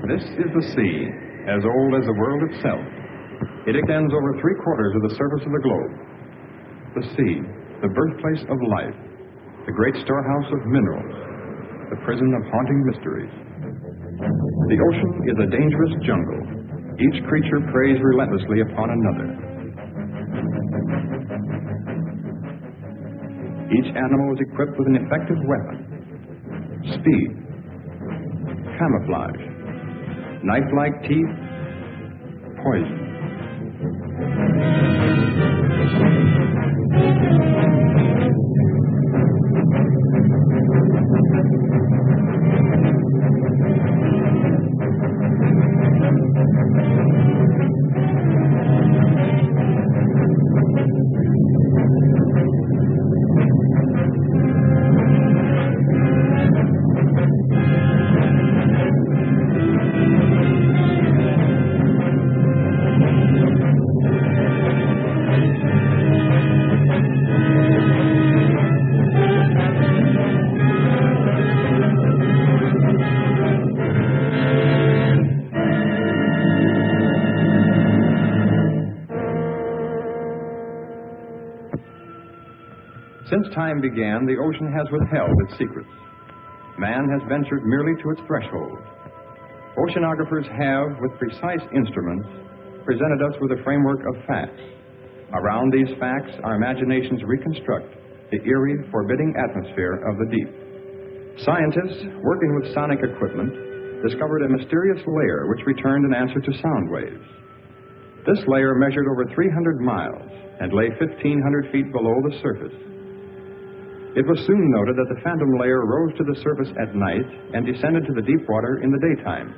This is the sea, as old as the world itself. It extends over 3/4 of the surface of the globe. The sea, the birthplace of life, the great storehouse of minerals, the prison of haunting mysteries. The ocean is a dangerous jungle. Each creature preys relentlessly upon another. Each animal is equipped with an effective weapon: speed, camouflage, knife-like teeth, poison. Since time began, the ocean has withheld its secrets. Man has ventured merely to its threshold. Oceanographers have, with precise instruments, presented us with a framework of facts. Around these facts, our imaginations reconstruct the eerie, forbidding atmosphere of the deep. Scientists, working with sonic equipment, discovered a mysterious layer which returned an answer to sound waves. This layer measured over 300 miles and lay 1,500 feet below the surface. It was soon noted that the phantom layer rose to the surface at night and descended to the deep water in the daytime.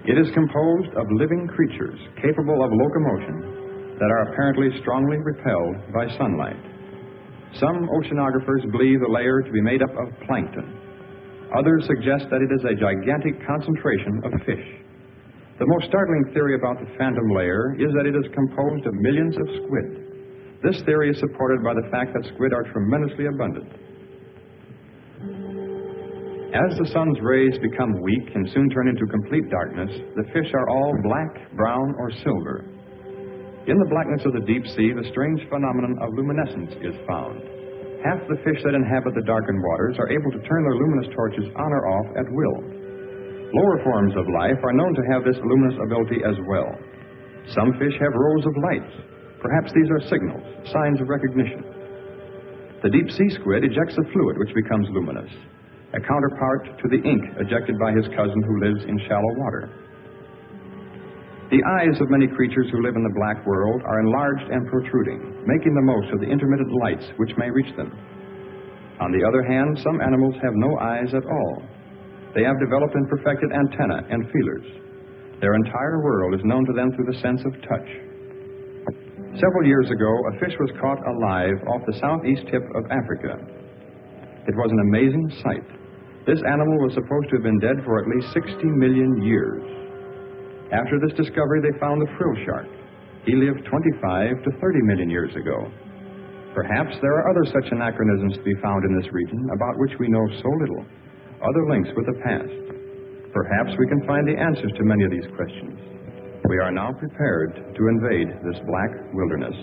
It is composed of living creatures capable of locomotion that are apparently strongly repelled by sunlight. Some oceanographers believe the layer to be made up of plankton. Others suggest that it is a gigantic concentration of fish. The most startling theory about the phantom layer is that it is composed of millions of squid. This theory is supported by the fact that squid are tremendously abundant. As the sun's rays become weak and soon turn into complete darkness, the fish are all black, brown, or silver. In the blackness of the deep sea, the strange phenomenon of luminescence is found. Half the fish that inhabit the darkened waters are able to turn their luminous torches on or off at will. Lower forms of life are known to have this luminous ability as well. Some fish have rows of lights. Perhaps these are signals, signs of recognition. The deep sea squid ejects a fluid which becomes luminous, a counterpart to the ink ejected by his cousin who lives in shallow water. The eyes of many creatures who live in the black world are enlarged and protruding, making the most of the intermittent lights which may reach them. On the other hand, some animals have no eyes at all. They have developed and perfected antennae and feelers. Their entire world is known to them through the sense of touch. Several years ago, a fish was caught alive off the southeast tip of Africa. It was an amazing sight. This animal was supposed to have been dead for at least 60 million years. After this discovery, they found the frill shark. He lived 25 to 30 million years ago. Perhaps there are other such anachronisms to be found in this region about which we know so little, other links with the past. Perhaps we can find the answers to many of these questions. We are now prepared to invade this black wilderness.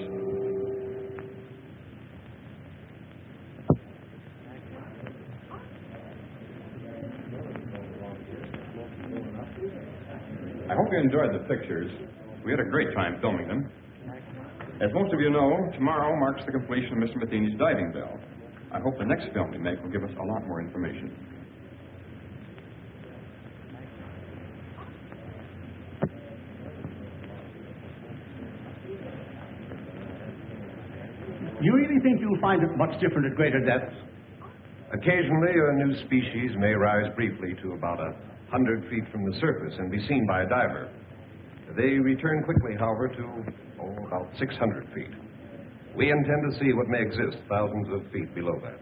I hope you enjoyed the pictures. We had a great time filming them. As most of you know, tomorrow marks the completion of Mr. Matheny's diving bell. I hope the next film we make will give us a lot more information. You really think you'll find it much different at greater depths? Occasionally, a new species may rise briefly to about 100 feet from the surface and be seen by a diver. They return quickly, however, to about 600 feet. We intend to see what may exist thousands of feet below that.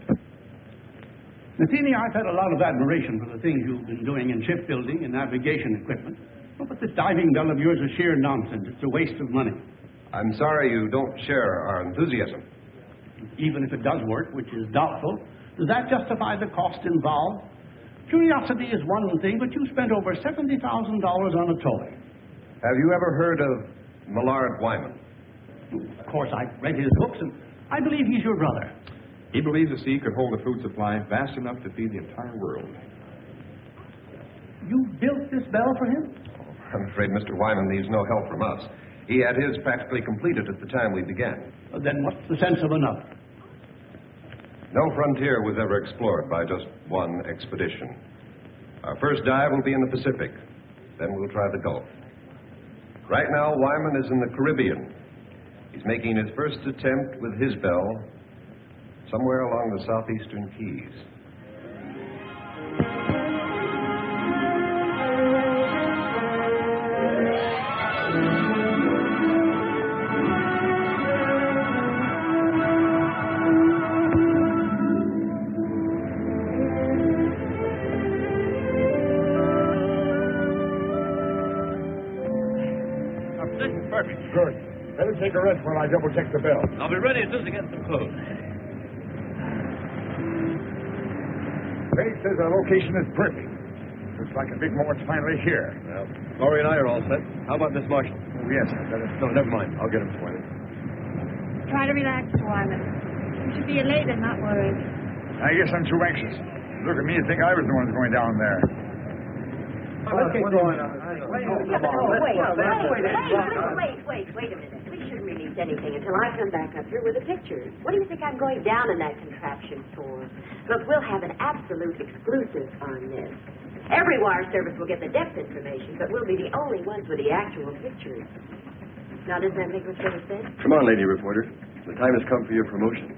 Matheny, I've had a lot of admiration for the things you've been doing in shipbuilding and navigation equipment. Oh, but this diving bell of yours is sheer nonsense. It's a waste of money. I'm sorry you don't share our enthusiasm. Even if it does work, which is doubtful, does that justify the cost involved? Curiosity is one thing, but you spent over $70,000 on a toy. Have you ever heard of Millard Wyman? Of course, I've read his books, and I believe he's your brother. He believes the sea could hold a food supply vast enough to feed the entire world. You built this bell for him? I'm afraid Mr. Wyman needs no help from us. He had his practically completed at the time we began. Then what's the sense of another? No frontier was ever explored by just one expedition. Our first dive will be in the Pacific. Then we'll try the Gulf. Right now, Wyman is in the Caribbean. He's making his first attempt with his bell somewhere along the southeastern Keys. Perfect. Good. Better take a rest while I double-check the bell. I'll be ready as soon as I get some clothes. Craig says our location is perfect. Looks like a big moment's finally here. Well, Laurie and I are all set. How about Miss Marshall? Oh, yes. No, never mind. I'll get him for you. Try to relax, Mr. Wyman. You should be elated and not worried. I guess I'm too anxious. Look at me and think I was the one going down there. Let's get going on. Wait a minute. We shouldn't release anything until I come back up here with the pictures. What do you think I'm going down in that contraption for? Look, we'll have an absolute exclusive on this. Every wire service will get the depth information, but we'll be the only ones with the actual pictures. Now, does that make much better sense? Come on, lady reporter. The time has come for your promotion.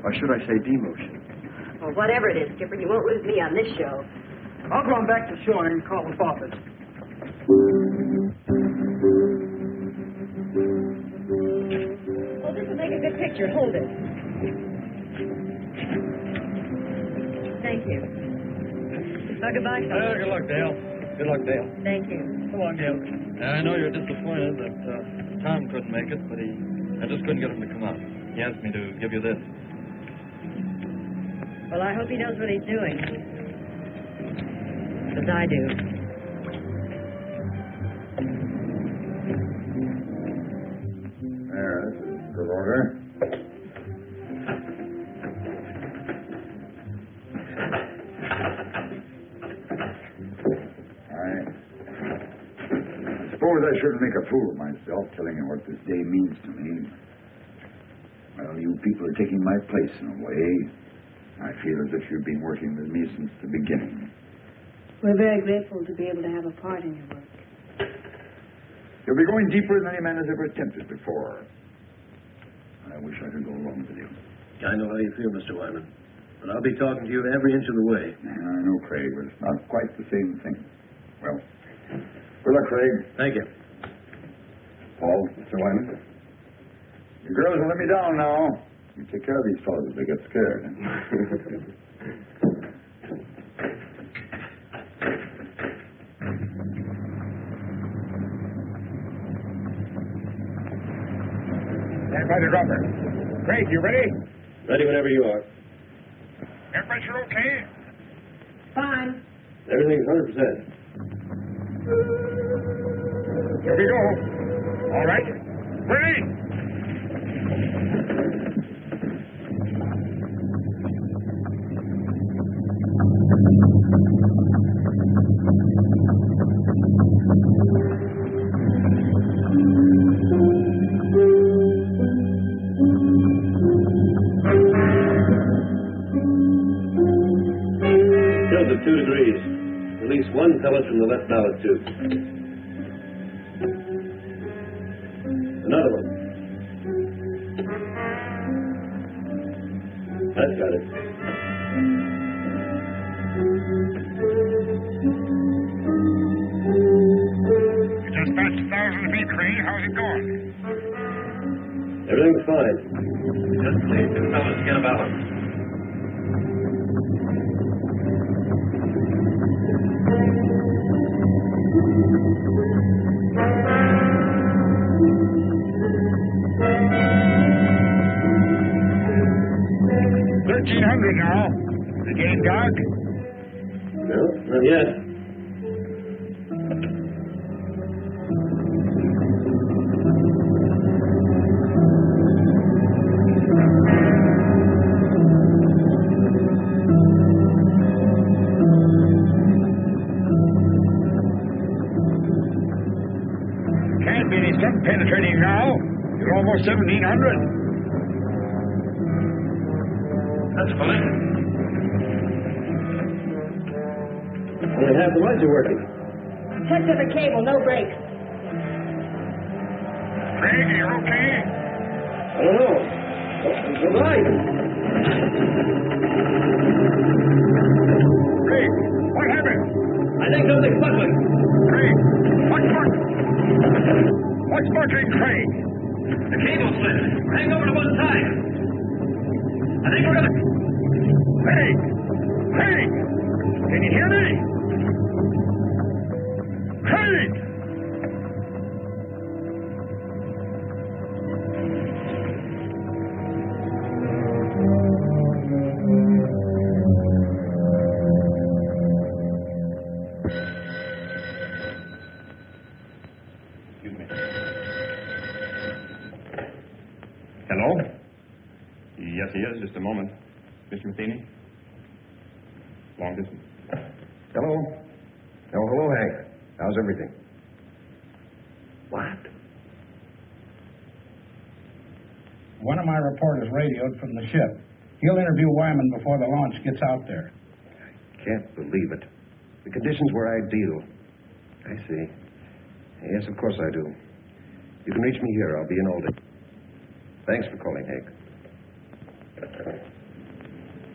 Or should I say demotion? Well, whatever it is, Skipper, you won't lose me on this show. I'll go on back to shore and call the office. Oh, this will make a good picture. Hold it. Thank you. Well, goodbye, fellas. Good luck, Dale. Good luck, Dale. Thank you. So long, Dale. I know you're disappointed that Tom couldn't make it, but I just couldn't get him to come out. He asked me to give you this. Well, I hope he knows what he's doing. Because I do. There, this is good order. I suppose I shouldn't make a fool of myself telling you what this day means to me. Well, you people are taking my place in a way. I feel as if you've been working with me since the beginning. We're very grateful to be able to have a part in your work. You'll be going deeper than any man has ever attempted before. I wish I could go along with you. I know how you feel, Mr. Wyman. But I'll be talking to you every inch of the way. I know, Craig, but it's not quite the same thing. Well, good luck, Craig. Thank you. Paul, Mr. Wyman. You girls will let me down now. You take care of these fellows if they get scared. Stand by the dropper. Craig, you ready? Ready whenever you are. Air pressure okay? Fine. Everything's 100%. Here we go. All right. Ready? Tilt at 2 degrees. Release one pellet from the left ballast tube. Another one. That's got it. You just passed 1,000 feet, Craig. How's it going? Everything's fine. Just need 2 pellets to get a balance. $1,300 now. The game dark? No, not yet. Can't be any stuff penetrating now. You're almost 1,700. That's fine. Only half the lights are working. Check to the cable, no brakes. Craig, are you okay? I don't know. It's the light. Craig, what happened? I think something's buckling. Craig, what's buckling, Craig? The cable split. Hang over to one side. I think we're gonna... Craig! Craig! Can you hear me? Craig! Excuse me. Hello? Yes, he is. Just a moment. Mr. Matheny? Long distance. Hello? Oh, hello, Hank. How's everything? What? One of my reporters radioed from the ship. He'll interview Wyman before the launch gets out there. Can't believe it. The conditions were ideal. I see. Yes, of course I do. You can reach me here. I'll be in all day. Thanks for calling, Hank.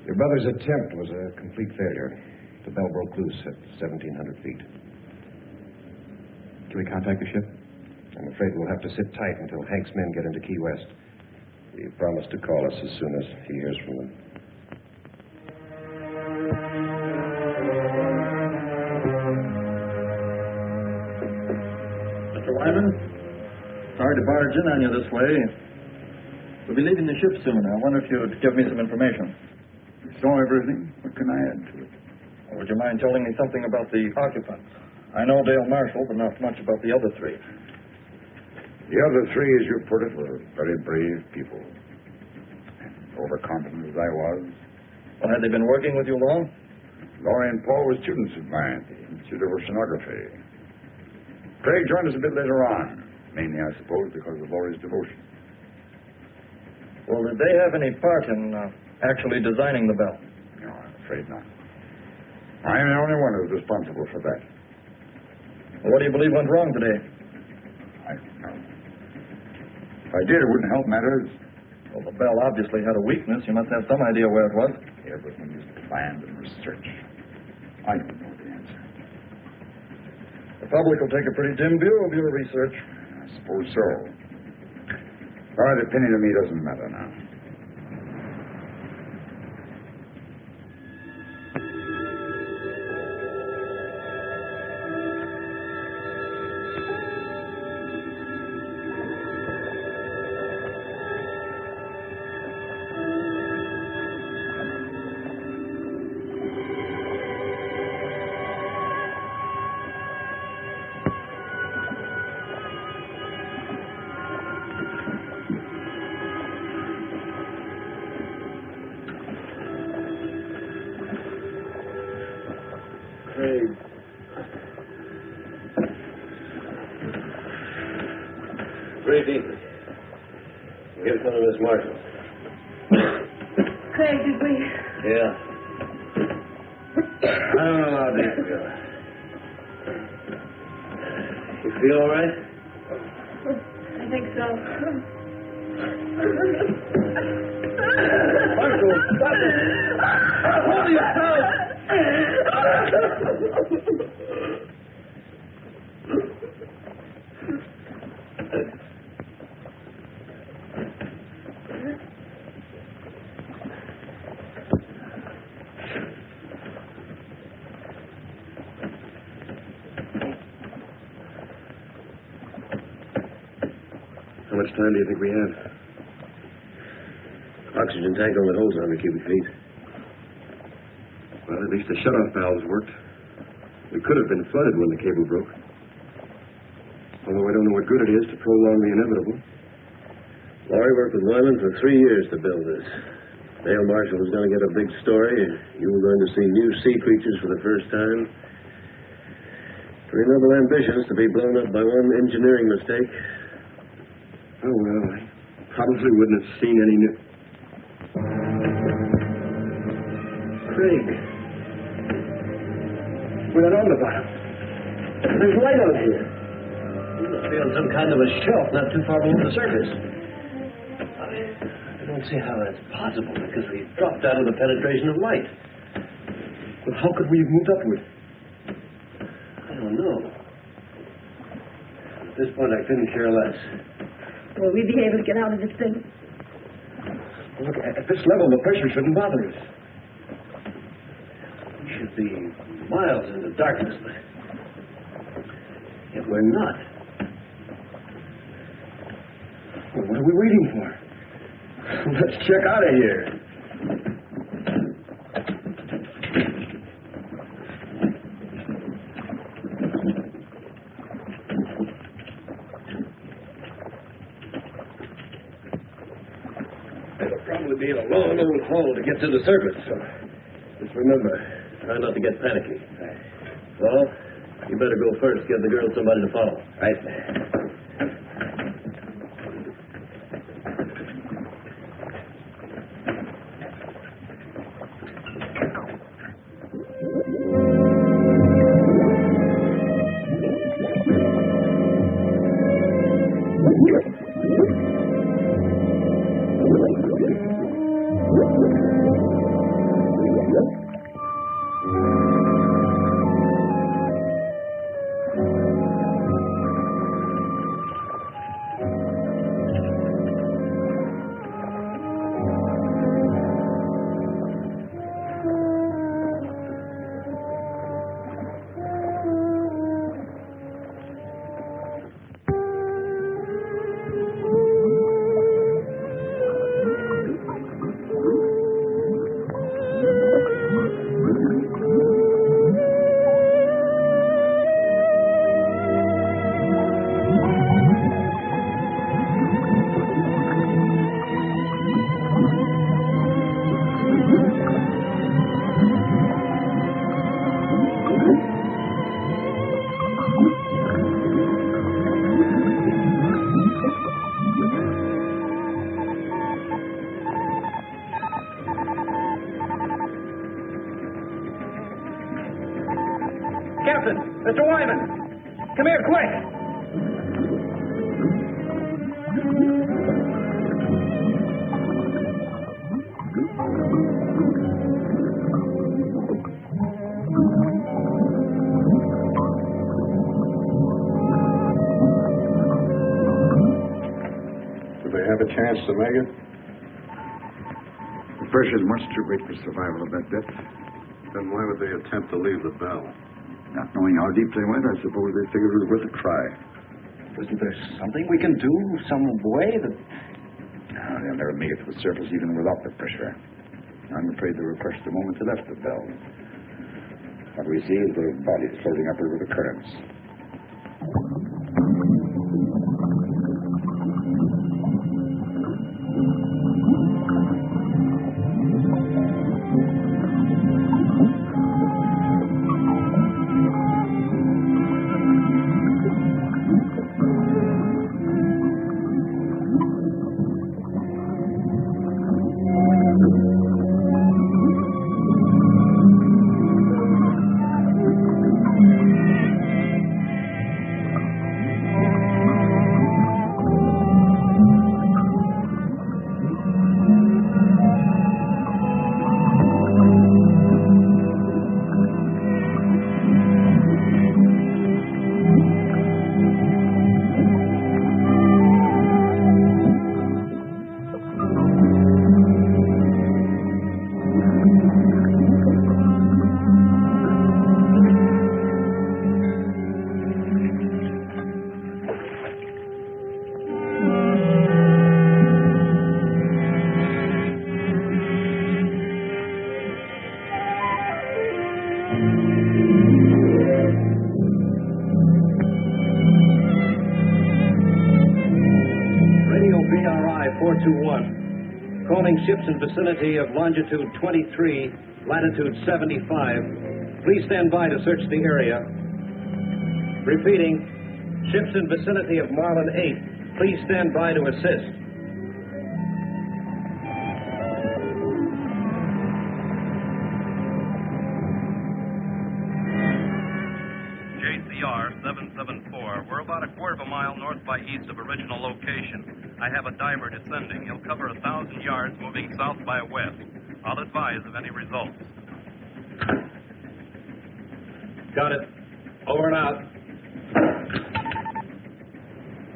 Your brother's attempt was a complete failure. The bell broke loose at 1,700 feet. Can we contact the ship? I'm afraid we'll have to sit tight until Hank's men get into Key West. He promised to call us as soon as he hears from them. Mr. Wyman, sorry to barge in on you this way. We'll be leaving the ship soon. I wonder if you'd give me some information. You saw everything. What can I add to it? Would you mind telling me something about the occupants? I know Dale Marshall, but not much about the other three. The other three, as you put it, were very brave people. Overconfident as I was. Well, had they been working with you long? Laurie and Paul were students of mine at the Institute of Oceanography. Craig joined us a bit later on, mainly, I suppose, because of Laurie's devotion. Well, did they have any part in actually designing the bell? No, I'm afraid not. I am the only one who's responsible for that. Well, what do you believe went wrong today? I don't know. If I did, it wouldn't help matters. Well, the bell obviously had a weakness. You must have some idea where it was. Everything is planned and researched. I don't know the answer. The public will take a pretty dim view of your research. I suppose so. All right, a penny to me doesn't matter now. Carradine. Here's one of Miss Marshall. Craig, did we... Yeah. I don't know how deep we are. You feel all right? I think so. Marshall, stop it! Hold yourself! How much time do you think we have? Oxygen tank only holds 100 cubic feet. Well, at least the shutoff valves worked. We could have been flooded when the cable broke. Although I don't know what good it is to prolong the inevitable. Laurie worked with Wyman for 3 years to build this. Dale Marshall was going to get a big story. You were going to see new sea creatures for the first time. 3 noble ambitions to be blown up by one engineering mistake. Oh, well, I probably wouldn't have seen any new... Craig. We're not on the bottom. There's light out here. We must be on some kind of a shelf not too far below the surface. I don't see how that's possible because we dropped out of the penetration of light. Well, how could we have moved upward? I don't know. At this point, I couldn't care less. Will we be able to get out of this thing? Look, at this level, the pressure shouldn't bother us. We should be miles into darkness, but yet we're not. Well, what are we waiting for? Let's check out of here. It'll probably be a long old haul to get to the surface, so just remember, try not to get panicky. Well, you better go first. Give the girl somebody to follow. Right. Captain! Mr. Wyman! Come here, quick! Do they have a chance to make it? The pressure's much too great for survival of that depth. Then why would they attempt to leave the bell? Not knowing how deep they went, I suppose they figured it was worth a try. Isn't there something we can do? Some way that... No, they'll never make it to the surface even without the pressure. I'm afraid they were crushed the moment they left the bell. What we see is their bodies floating upward with the currents. 621. Calling ships in vicinity of longitude 23, latitude 75. Please stand by to search the area. Repeating, ships in vicinity of Marlin 8. Please stand by to assist. JCR 774. We're about a quarter of a mile north by east of original location. I have a diver descending. He'll cover 1,000 yards moving south by west. I'll advise of any results. Got it. Over and out.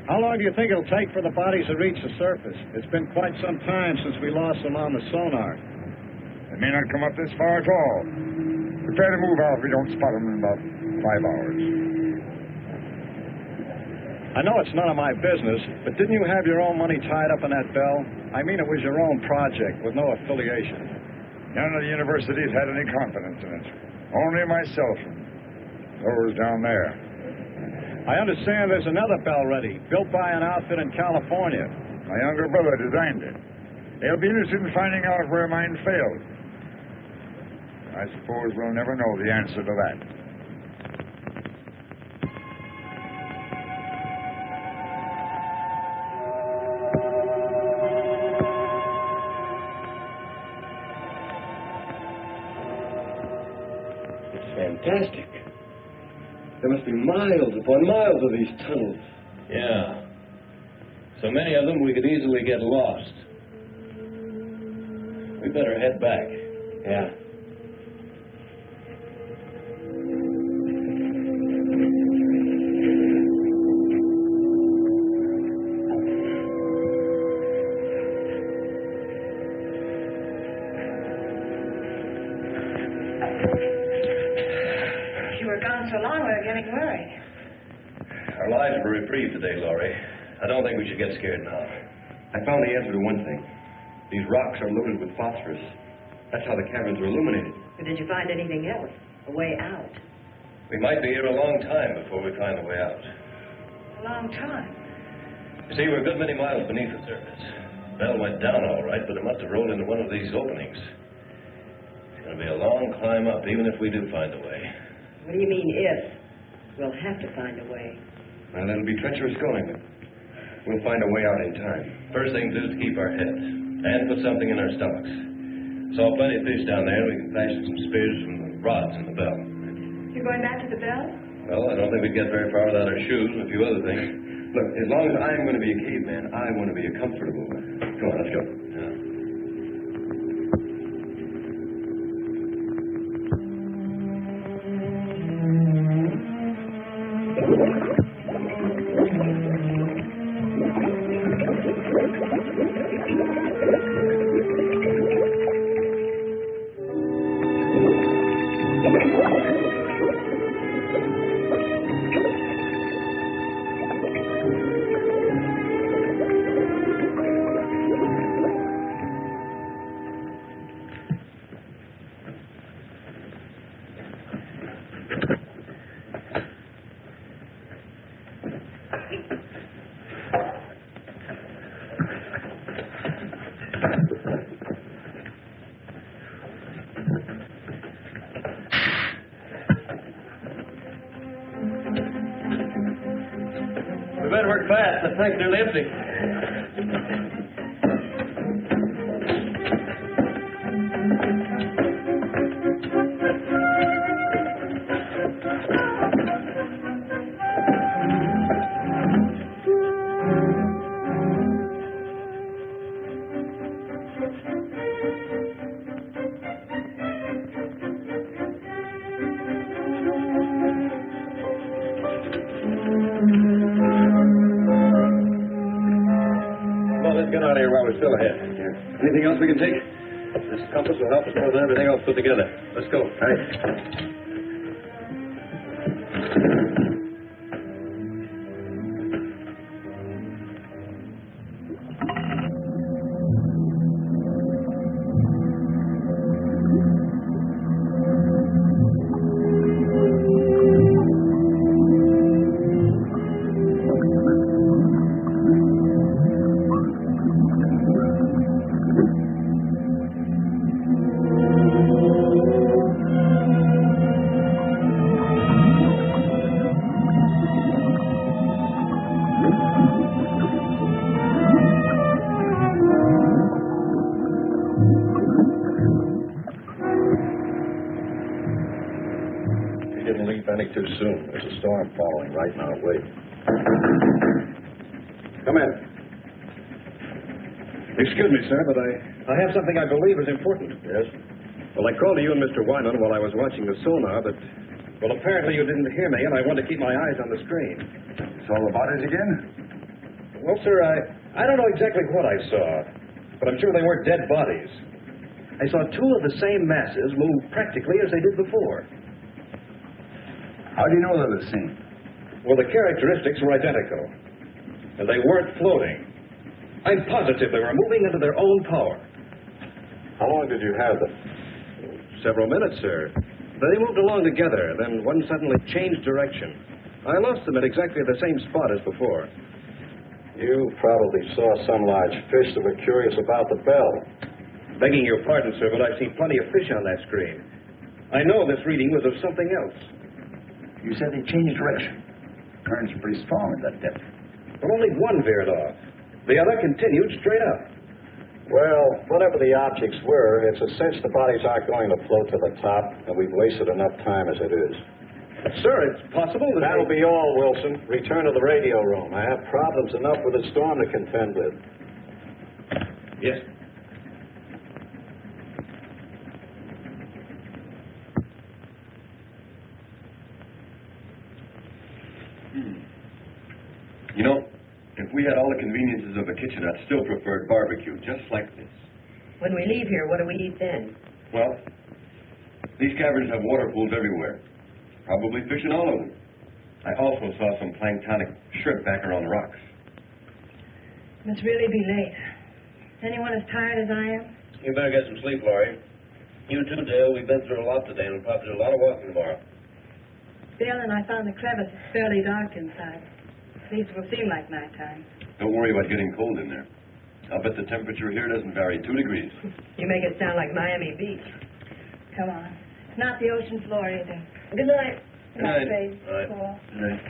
How long do you think it'll take for the bodies to reach the surface? It's been quite some time since we lost them on the sonar. They may not come up this far at all. Prepare to move out if we don't spot them in about 5 hours. I know it's none of my business, but didn't you have your own money tied up in that bell? I mean, it was your own project with no affiliation. None of the universities had any confidence in it. Only myself and those down there. I understand there's another bell ready, built by an outfit in California. My younger brother designed it. They'll be interested in finding out where mine failed. I suppose we'll never know the answer to that. It's fantastic. There must be miles upon miles of these tunnels. Yeah. So many of them we could easily get lost. We better head back. Yeah. So long, we're getting worried. Our lives were reprieved today, Laurie. I don't think we should get scared now. I found the answer to one thing. These rocks are loaded with phosphorus. That's how the caverns are illuminated. But did you find anything else? A way out? We might be here a long time before we find a way out. A long time. You see, we're a good many miles beneath the surface. Bell went down all right, but it must have rolled into one of these openings. It's going to be a long climb up, even if we do find a way. What do you mean, if? We'll have to find a way. Well, it'll be treacherous going, but we'll find a way out in time. First thing to do is keep our heads and put something in our stomachs. Saw plenty of fish down there, and we can fashion some spears from the rods in the bell. You're going back to the bell? Well, I don't think we'd get very far without our shoes and a few other things. Look, as long as I'm going to be a caveman, I want to be a comfortable one. Come on, let's go. Yeah. We better work fast. The tank's nearly empty. Get out of here while we're still ahead. Anything else we can take? This compass will help us more than everything else put together. Let's go. All right. soon. There's a storm following right now. Wait. Come in. Excuse me, sir, but I have something I believe is important. Yes? Well, I called to you and Mr. Wyman while I was watching the sonar, but, well, apparently you didn't hear me, and I wanted to keep my eyes on the screen. Saw the bodies again? Well, sir, I don't know exactly what I saw, but I'm sure they weren't dead bodies. I saw two of the same masses move practically as they did before. How do you know they're the same? Well, the characteristics were identical, and they weren't floating. I'm positive they were moving under their own power. How long did you have them? Several minutes, sir. They moved along together, then one suddenly changed direction. I lost them at exactly the same spot as before. You probably saw some large fish that were curious about the bell. Begging your pardon, sir, but I've seen plenty of fish on that screen. I know this reading was of something else. You said they changed direction. Currents are pretty strong at that depth. Well, only one veered off. The other continued straight up. Well, whatever the objects were, it's a cinch the bodies aren't going to float to the top, and we've wasted enough time as it is. Sir, it's possible that... That'll be all, Wilson. Return to the radio room. I have problems enough with the storm to contend with. Yes. You know, if we had all the conveniences of a kitchen, I'd still prefer barbecue, just like this. When we leave here, what do we eat then? Well, these caverns have water pools everywhere. Probably fish in all of them. I also saw some planktonic shrimp back around the rocks. Must really be late. Anyone as tired as I am? You better get some sleep, Laurie. You too, Dale. We've been through a lot today, and we'll probably do a lot of walking tomorrow. Bill and I found the crevice fairly dark inside. At least it will seem like nighttime. Don't worry about getting cold in there. I'll bet the temperature here doesn't vary 2 degrees. You make it sound like Miami Beach. Come on. It's not the ocean floor either. Good night. Good night. Babe. All right. Cool. Good night.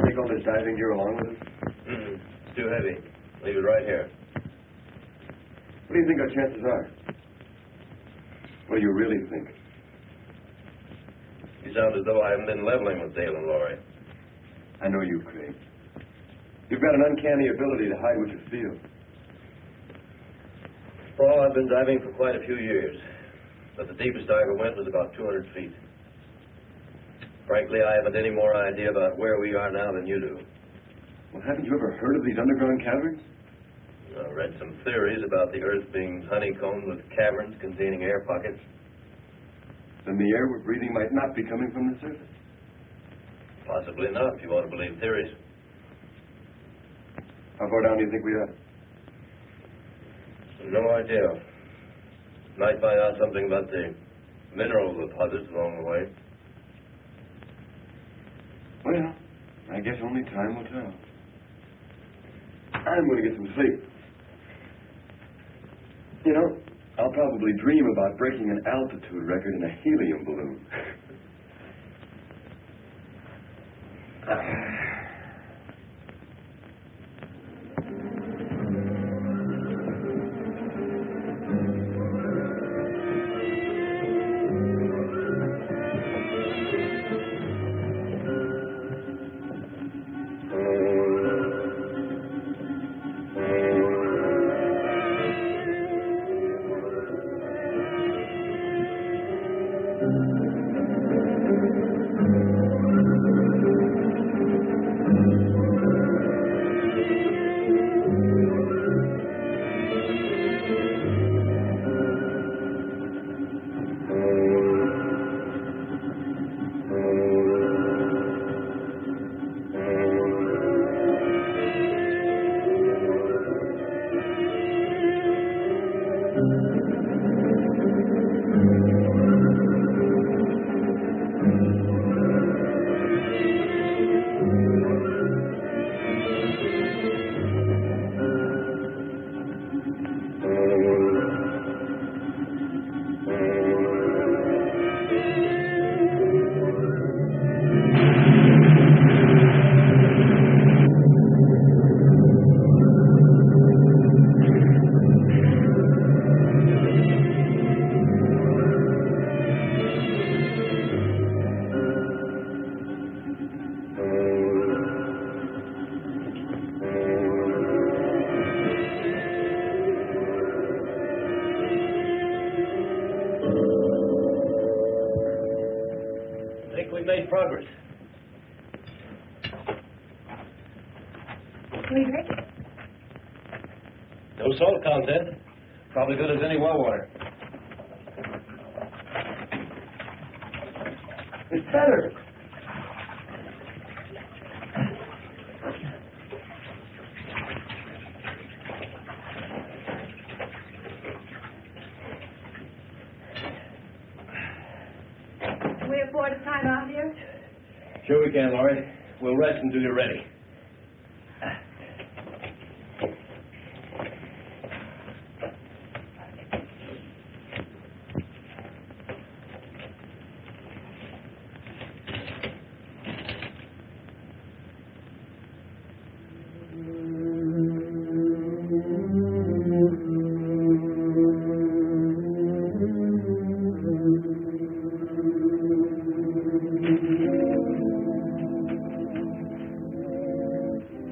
Take all this diving gear along with us? It's too heavy. Leave it right here. What do you think our chances are? What do you really think? You sound as though I haven't been leveling with Dale and Laurie. I know you, Craig. You've got an uncanny ability to hide what you feel. Oh, I've been diving for quite a few years. But the deepest I ever went was about 200 feet. Frankly, I haven't any more idea about where we are now than you do. Well, haven't you ever heard of these underground caverns? I read some theories about the Earth being honeycombed with caverns containing air pockets. Then the air we're breathing might not be coming from the surface. Possibly not, if you want to believe theories. How far down do you think we are? No idea. Might find out something about the mineral deposits along the way. Well, I guess only time will tell. I'm going to get some sleep. You know, I'll probably dream about breaking an altitude record in a helium balloon. think we've made progress. Can we drink it? No salt content. Probably good as any well water. It's better. Can we afford a time out here? Sure we can, Laurie. We'll rest until you're ready.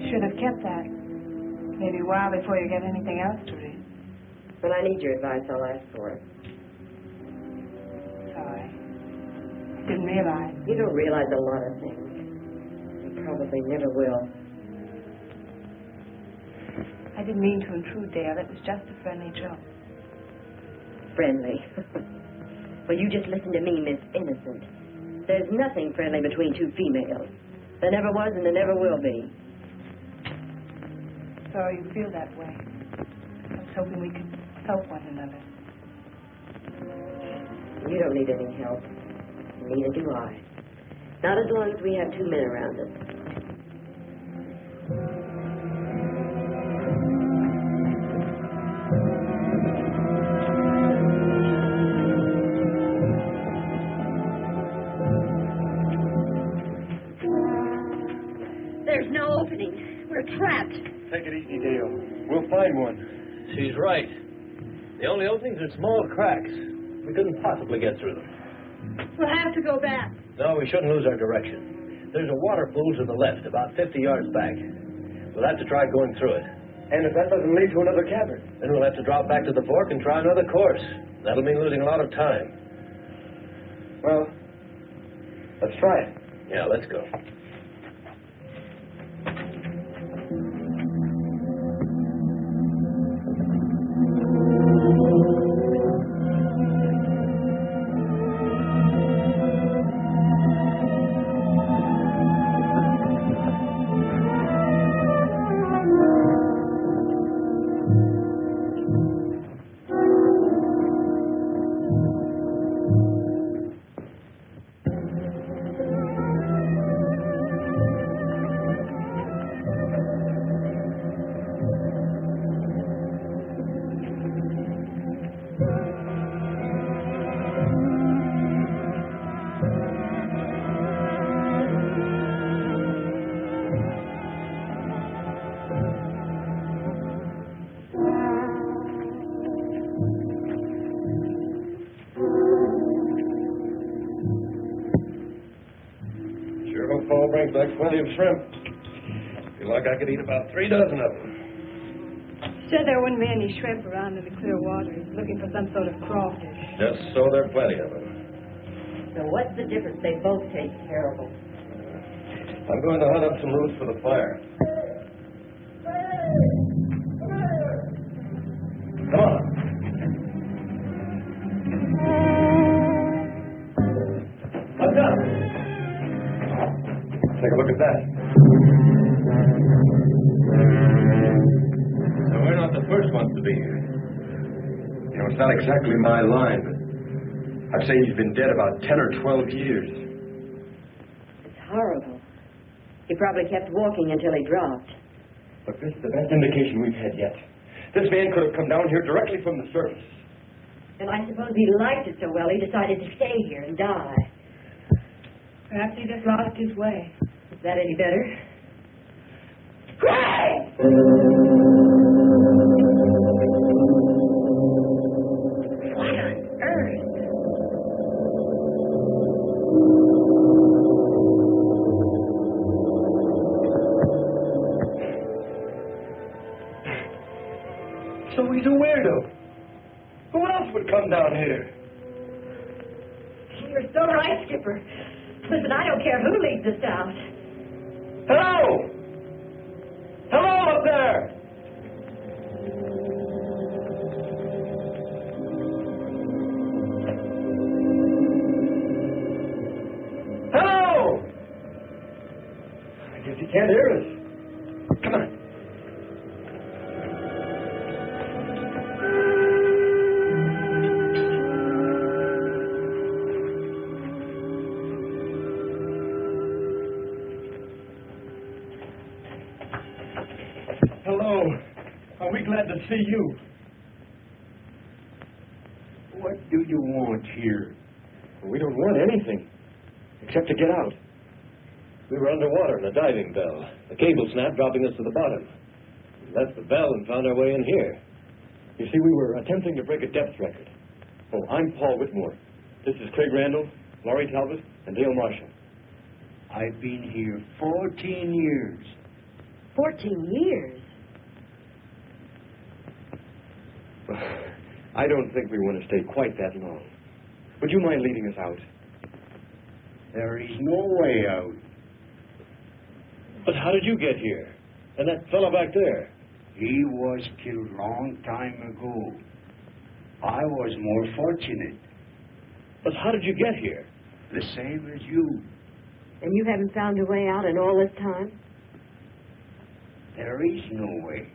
Should have kept that. Maybe a while before you get anything else to read. When I need your advice, I'll ask for it. Sorry. Didn't realize. You don't realize a lot of things. You probably never will. I didn't mean to intrude, Dale. It was just a friendly joke. Friendly. Well, you just listen to me, Miss Innocent. There's nothing friendly between two females. There never was and there never will be. Sorry you feel that way. I was hoping we could help one another. You don't need any help. Neither do I. Not as long as we have two men around us. There's no opening. We're trapped. Take it easy, Dale. We'll find one. She's right. The only openings are small cracks. We couldn't possibly get through them. We'll have to go back. No, we shouldn't lose our direction. There's a water pool to the left, about 50 yards back. We'll have to try going through it. And if that doesn't lead to another cavern? Then we'll have to drop back to the fork and try another course. That'll mean losing a lot of time. Well, let's try it. Yeah, let's go. Paul brings back plenty of shrimp. Feel like I could eat about 3 dozen of them. Said there wouldn't be any shrimp around in the clear water. He's looking for some sort of crawfish. Just so there are plenty of them. So what's the difference? They both taste terrible. I'm going to hunt up some roots for the fire. Come on. What's up? Take a look at that. So we're not the first ones to be here. You know, it's not exactly my line, but I've seen he's been dead about 10 or 12 years. It's horrible. He probably kept walking until he dropped. But this is the best indication we've had yet. This man could have come down here directly from the surface. And I suppose he liked it so well he decided to stay here and die. Perhaps he just lost his way. Is that any better? Craig! What on earth? So he's a weirdo. Who else would come down here? You're so right, Skipper. Listen, I don't care who leads us out. Hello! Hello up there! Hello! I guess he can't hear us. Come on. Hello. Are we glad to see you? What do you want here? We don't want anything, except to get out. We were underwater in a diving bell. The cable snapped, dropping us to the bottom. We left the bell and found our way in here. You see, we were attempting to break a depth record. Oh, I'm Paul Whitmore. This is Craig Randall, Laurie Talbot, and Dale Marshall. I've been here 14 years. 14 years? I don't think we want to stay quite that long. Would you mind leading us out? There is no way out. But how did you get here? And that fellow back there? He was killed long time ago. I was more fortunate. But how did you get here? The same as you. And you haven't found a way out in all this time? There is no way.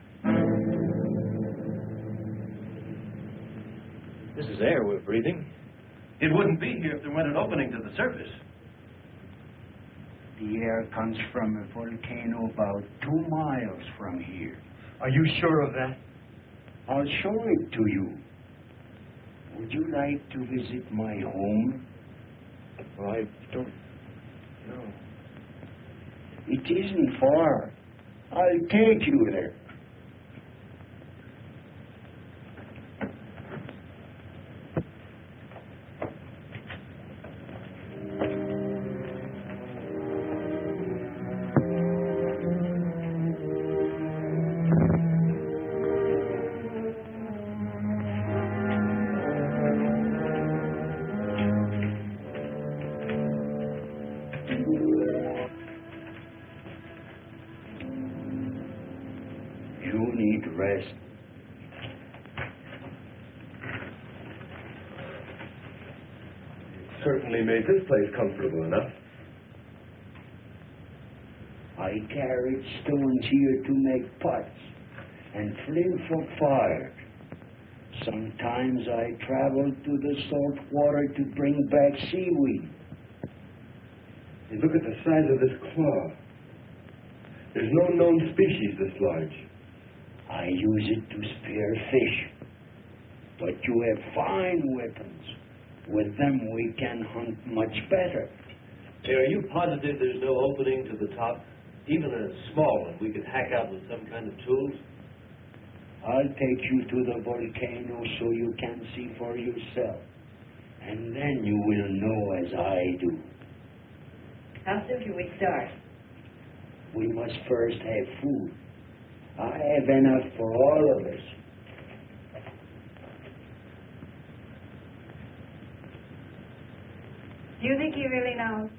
This is air we're breathing. It wouldn't be here if there weren't an opening to the surface. The air comes from a volcano about 2 miles from here. Are you sure of that? I'll show it to you. Would you like to visit my home? Well, I don't know. It isn't far. I'll take you there. You need rest. Certainly made this place comfortable enough. I carried stones here to make pots and flint for fire. Sometimes I traveled to the salt water to bring back seaweed. And look at the size of this claw. There's no known species this large. I use it to spear fish. But you have fine weapons. With them we can hunt much better. Hey, are you positive there's no opening to the top? Even a small one we could hack out with some kind of tools? I'll take you to the volcano so you can see for yourself. And then you will know as I do. How soon can we start? We must first have food. I have enough for all of us. Do you think he really knows?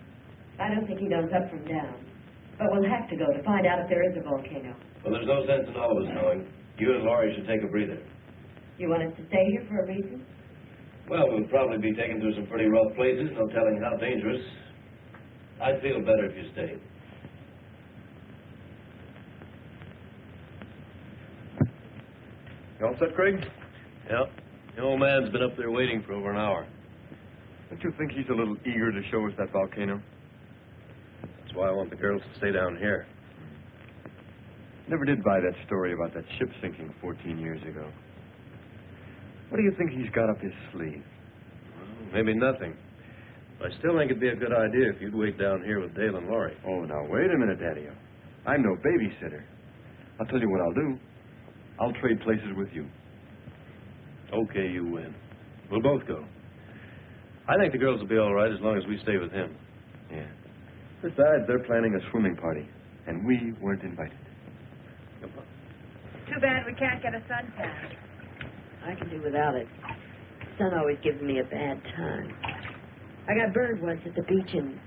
I don't think he knows up from down. But we'll have to go to find out if there is a volcano. Well, there's no sense in all of us knowing. You and Laurie should take a breather. You want us to stay here for a reason? Well, we'll probably be taken through some pretty rough places, no telling how dangerous. I'd feel better if you stayed. You all set, Craig? Yep. The old man's been up there waiting for over an hour. Don't you think he's a little eager to show us that volcano? That's why I want the girls to stay down here. Never did buy that story about that ship sinking 14 years ago. What do you think he's got up his sleeve? Well, maybe nothing. But I still think it'd be a good idea if you'd wait down here with Dale and Laurie. Oh, now, wait a minute, Daddy. I'm no babysitter. I'll tell you what I'll do. I'll trade places with you. Okay, you win. We'll both go. I think the girls will be all right as long as we stay with him. Yeah. Besides, they're planning a swimming party, and we weren't invited. Too bad we can't get a suntan. I can do without it. The sun always gives me a bad time. I got burned once at the beach in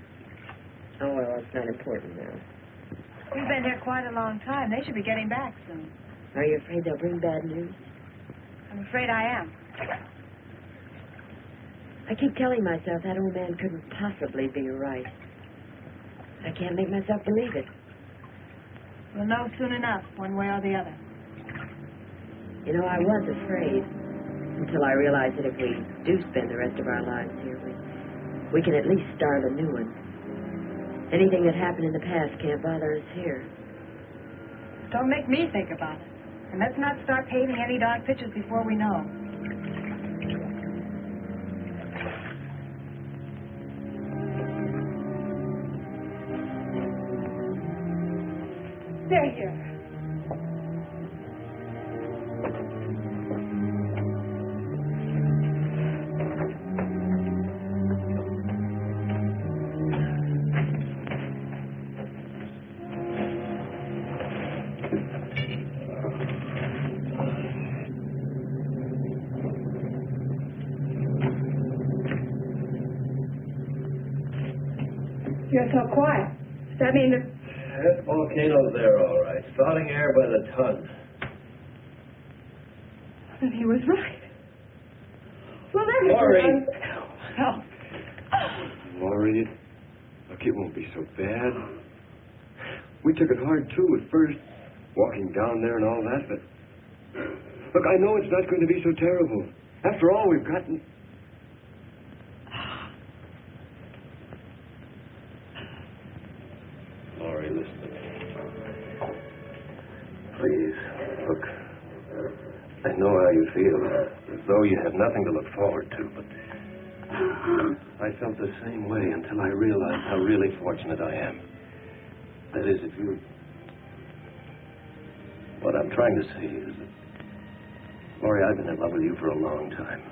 Oh, well, that's not important now. We've been here quite a long time. They should be getting back soon. Are you afraid they'll bring bad news? I'm afraid I am. I keep telling myself that old man couldn't possibly be right. I can't make myself believe it. We'll know soon enough, one way or the other. You know, I was afraid until I realized that if we do spend the rest of our lives here, we can at least start a new one. Anything that happened in the past can't bother us here. Don't make me think about it. And let's not start painting any dark pictures before we know. They're here. You're so quiet. Does that mean that... That volcano's there, all right. Spouting air by the ton. Then he was right. Well, then... Laurie! Help. Laurie, look, it won't be so bad. We took it hard, too, at first. Walking down there and all that, but... Look, I know it's not going to be so terrible. After all, we've gotten... Laurie, listen to me. Please, look. I know how you feel, as though you have nothing to look forward to, but I felt the same way until I realized how really fortunate I am. That is, if you... What I'm trying to say is that, Laurie, I've been in love with you for a long time.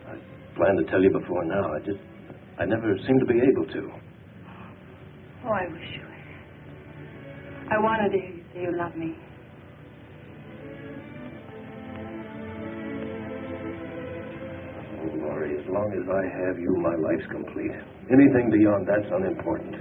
I planned to tell you before now. I never seemed to be able to. Oh, I wish you had. I wanted to hear you say you love me. Oh, Laurie, as long as I have you, my life's complete. Anything beyond that's unimportant.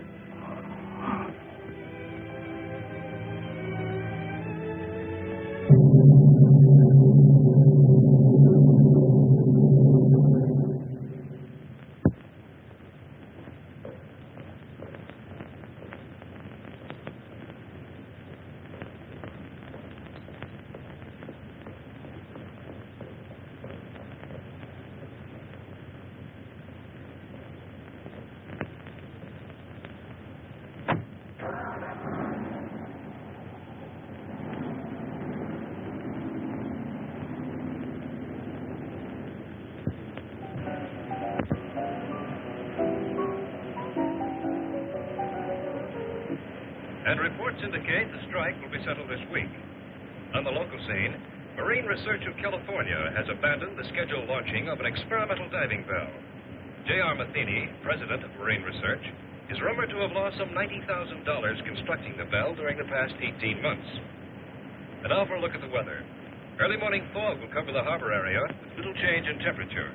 And reports indicate the strike will be settled this week. On the local scene, Marine Research of California has abandoned the scheduled launching of an experimental diving bell. J.R. Matheny, president of Marine Research, is rumored to have lost some $90,000 constructing the bell during the past 18 months. And now for a look at the weather. Early morning fog will cover the harbor area with little change in temperature.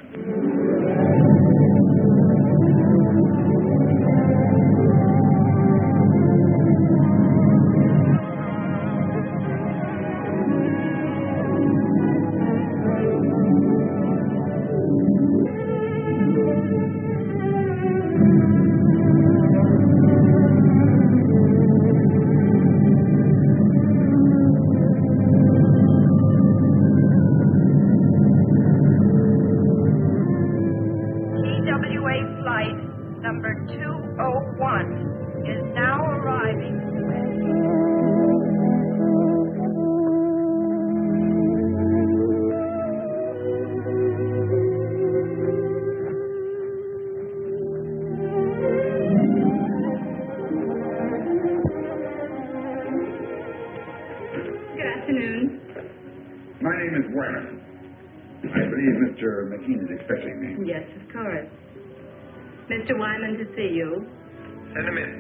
My name is Wyman. I believe Mr. McKean is expecting me. Yes, of course. Mr. Wyman to see you. Send him in.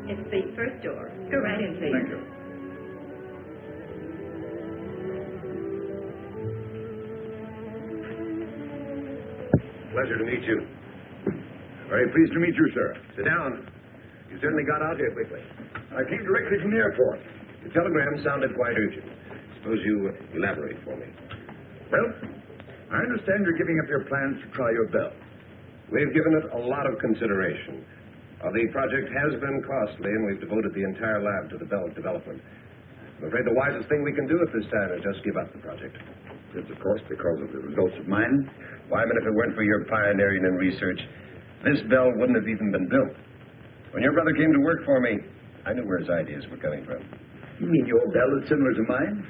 It's the first door. Go right in, please. Thank you. Pleasure to meet you. Very pleased to meet you, sir. Sit down. You certainly got out here quickly. I came directly from the airport. The telegram sounded quite urgent. Suppose you elaborate for me. Well, I understand you're giving up your plans to try your bell. We've given it a lot of consideration. The project has been costly, and we've devoted the entire lab to the bell development. I'm afraid the wisest thing we can do at this time is just give up the project. It's, of course, because of the results of mine. Wyman, if it weren't for your pioneering and research, this bell wouldn't have even been built. When your brother came to work for me, I knew where his ideas were coming from. You mean your bell is similar to mine?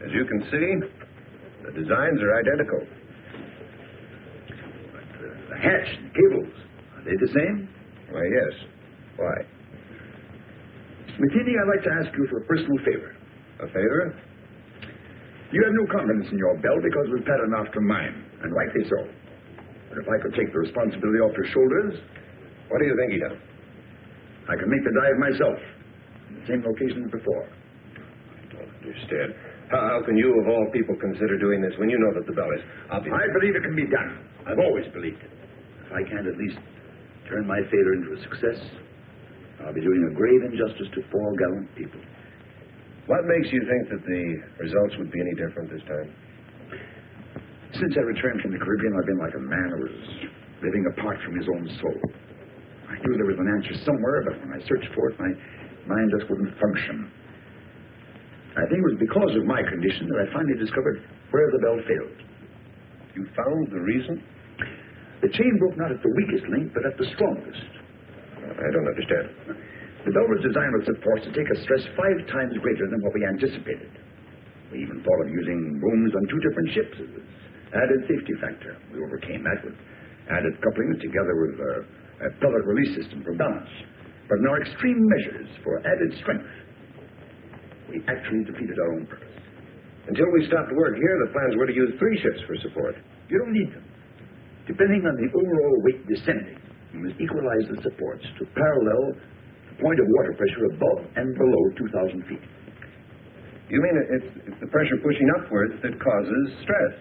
As you can see, the designs are identical. But the hatch and cables, are they the same? Why, yes. Why? Mr. McKinney, I'd like to ask you for a personal favor. A favor? You have no confidence in your bell because it was patterned after mine, and rightly so. But if I could take the responsibility off your shoulders... What do you think he does? I can make the dive myself, in the same location as before. I don't understand. How can you, of all people, consider doing this when you know that the bell is obvious? I believe it can be done. I've always believed it. If I can't at least turn my failure into a success, I'll be doing a grave injustice to 4 gallant people. What makes you think that the results would be any different this time? Since I returned from the Caribbean, I've been like a man who was living apart from his own soul. I knew there was an answer somewhere, but when I searched for it, my mind just wouldn't function. I think it was because of my condition that I finally discovered where the bell failed. You found the reason? The chain broke not at the weakest link, but at the strongest. I don't understand. The bell was designed with supports to take a stress 5 times greater than what we anticipated. We even thought of using booms on 2 different ships as an added safety factor. We overcame that with added couplings together with a pellet release system for balance. But in our extreme measures for added strength, we actually defeated our own purpose. Until we stopped work here, the plans were to use 3 ships for support. You don't need them. Depending on the overall weight descending, you must equalize the supports to parallel the point of water pressure above and below 2,000 feet. You mean it's the pressure pushing upwards that causes stress?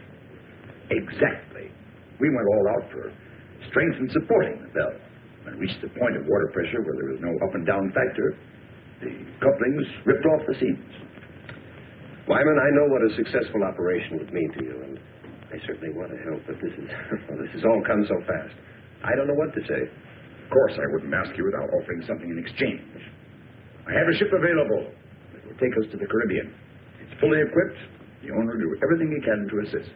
Exactly. We went all out for strength and supporting the bell. When we reached the point of water pressure where there was no up and down factor, the couplings ripped off the seams. Wyman, I know what a successful operation would mean to you, and I certainly want to help, but this has all come so fast. I don't know what to say. Of course, I wouldn't ask you without offering something in exchange. I have a ship available that will take us to the Caribbean. It's fully equipped. The owner will do everything he can to assist.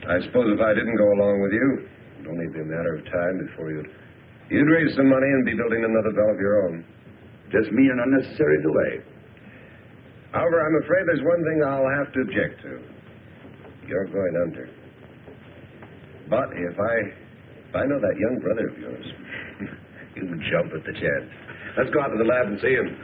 I suppose if I didn't go along with you, it'd only be a matter of time before you'd raise some money and be building another bell of your own. Just mean an unnecessary delay. However, I'm afraid there's one thing I'll have to object to. You're going under. But if I know that young brother of yours, you'd jump at the chance. Let's go out to the lab and see him.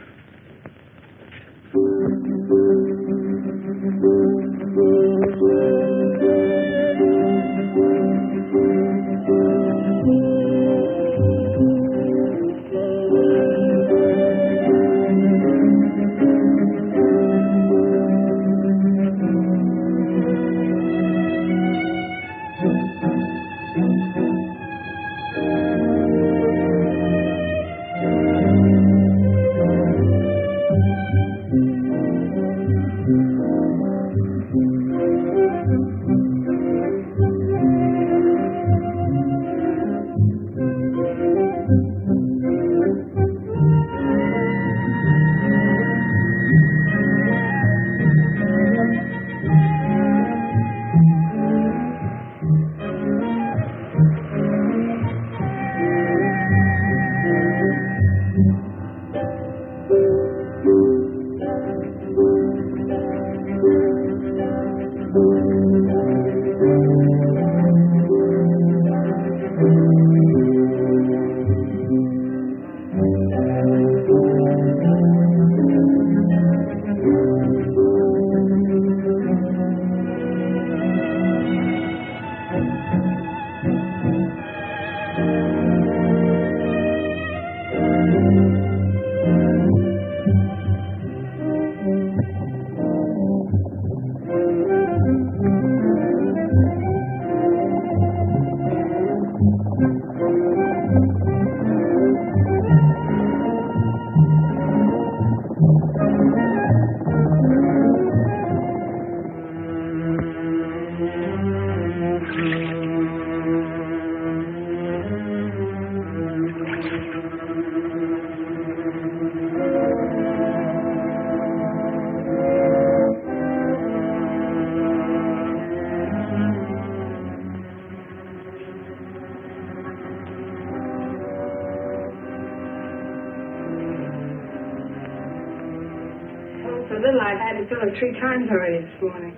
I've had to fill it 3 times already this morning.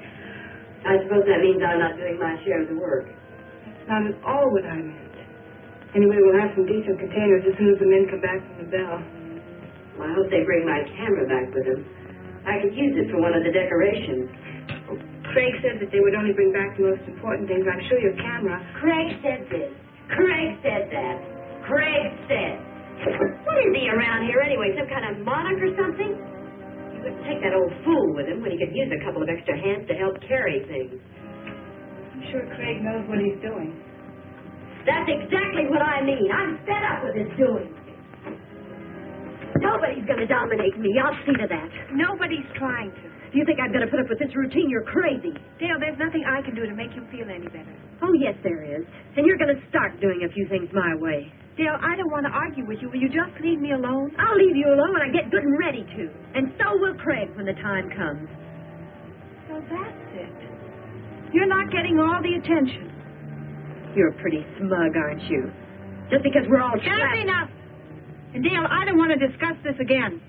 I suppose that means I'm not doing my share of the work. That's not at all what I meant. Anyway, we'll have some decent containers as soon as the men come back from the bell. Well, I hope they bring my camera back with them. I could use it for one of the decorations. Craig said that they would only bring back the most important things. I'm sure your camera... Craig said this. Craig said that. Craig said. What is he around here anyway? Some kind of monarch or something? He wouldn't take that old fool with him when he could use a couple of extra hands to help carry things. I'm sure Craig knows what he's doing. That's exactly what I mean. I'm fed up with his doing. Nobody's going to dominate me. I'll see to that. Nobody's trying to. If you think I'm going to put up with this routine, you're crazy. Dale, there's nothing I can do to make you feel any better. Oh, yes, there is. And you're going to start doing a few things my way. Dale, I don't want to argue with you. Will you just leave me alone? I'll leave you alone when I get good and ready to. And so will Craig when the time comes. So that's it. You're not getting all the attention. You're pretty smug, aren't you? Just because we're all trapped. That's enough. And Dale, I don't want to discuss this again.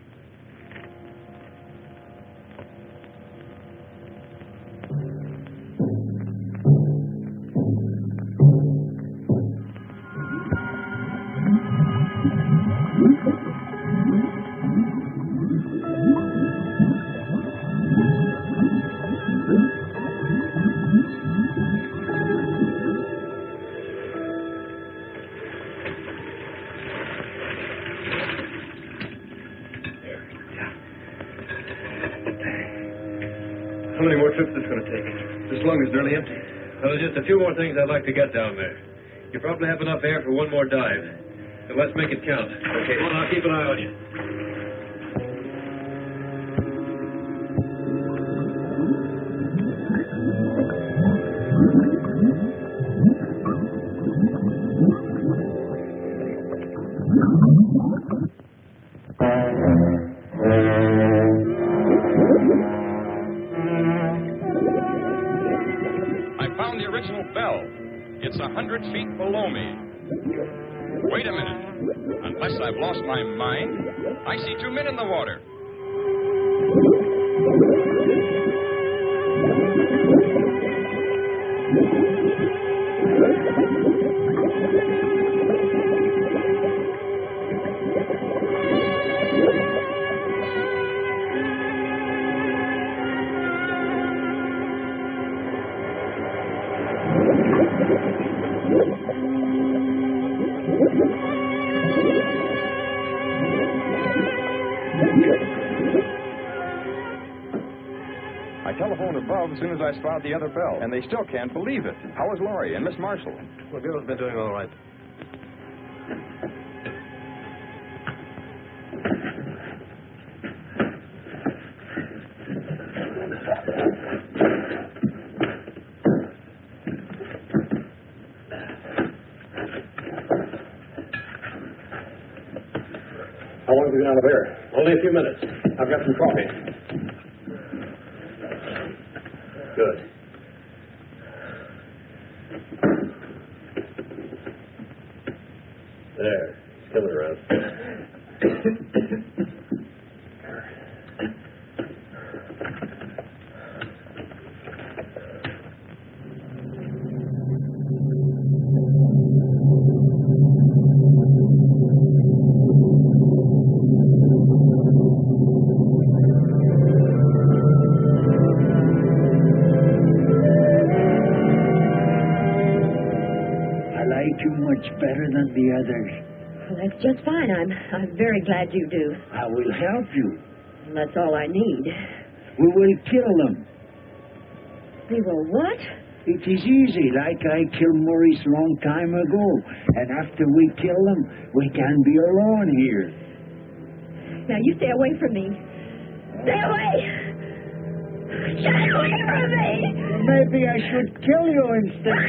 How many more trips is this going to take? This lung is nearly empty. Well, there's just a few more things I'd like to get down there. You probably have enough air for one more dive. So let's make it count. Okay, well, I'll keep an eye on you. It's 100 feet below me. Wait a minute. Unless I've lost my mind, I see 2 men in the water. I telephoned above as soon as I spotted the other bell, and they still can't believe it. How is Laurie and Miss Marshall? Well, Bill's been doing all right. How long have you been out of air? Only a few minutes. I've got some coffee. Good. There. He's coming around. Better than the others. Well, that's just fine. I'm very glad you do. I will help you. And that's all I need. We will kill them. We will what? It is easy, like I killed Maurice long time ago. And after we kill them, we can be alone here. Now, you stay away from me. Stay away! Stay away from me! Maybe I should kill you instead.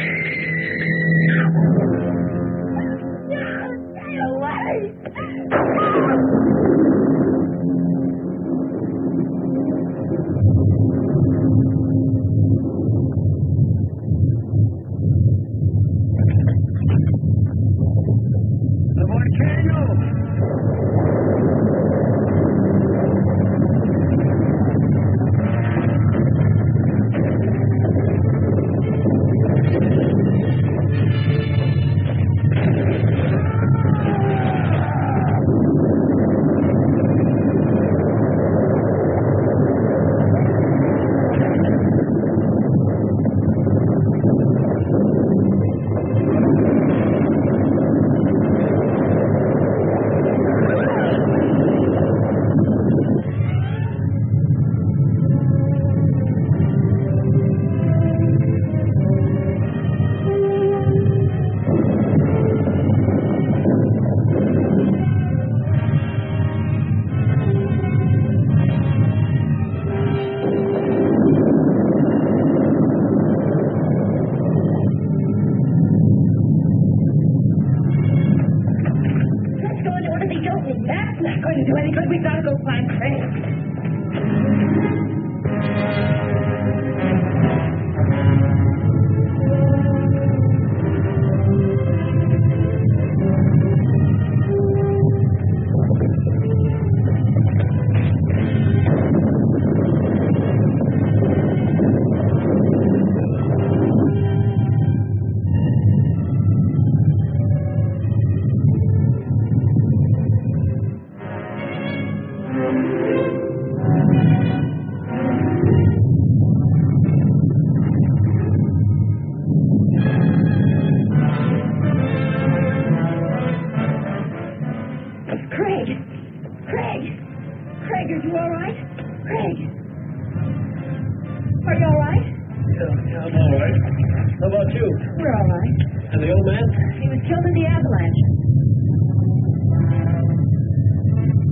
We're all right. And the old man? He was killed in the avalanche.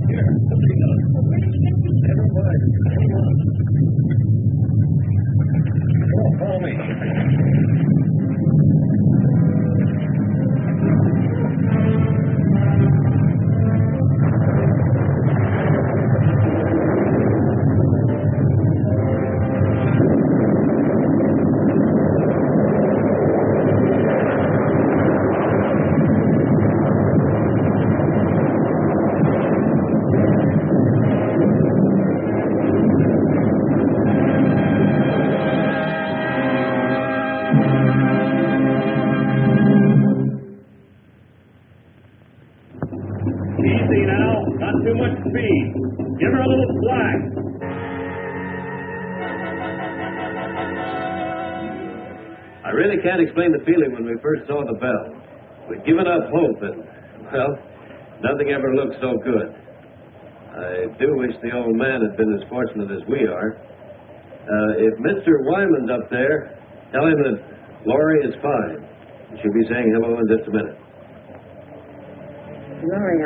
Here, somebody got it. Never mind. Come on, follow me. Easy now. Not too much speed. Give her a little slack. I really can't explain the feeling when we first saw the bell. We'd given up hope, and, well, nothing ever looked so good. I do wish the old man had been as fortunate as we are. If Mr. Wyman's up there, tell him that Laurie is fine. She'll be saying hello in just a minute. Laurie,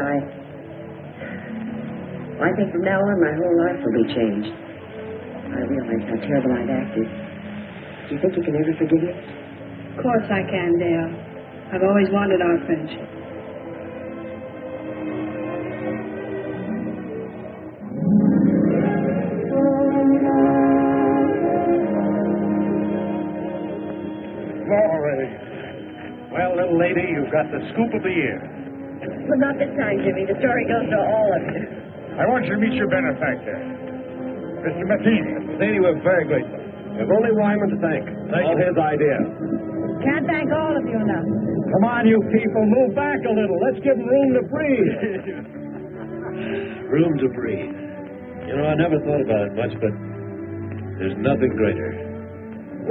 I think from now on my whole life will be changed. I realize how terrible I've acted. Do you think you can ever forgive me? Of course I can, Dale. I've always wanted our friendship. Laurie. Well, little lady, you've got the scoop of the year. Well, not this time, Jimmy. The story goes to all of you. I want you to meet your benefactor, Mr. Matheny. Matheny, we're very grateful. We've only Wyman to thank. All his idea. Can't thank all of you enough. Come on, you people, move back a little. Let's give them room to breathe. Room to breathe. You know, I never thought about it much, but there's nothing greater.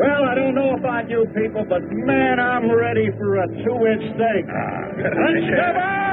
Well, I don't know about you people, but man, I'm ready for a 2-inch steak. Let's come on!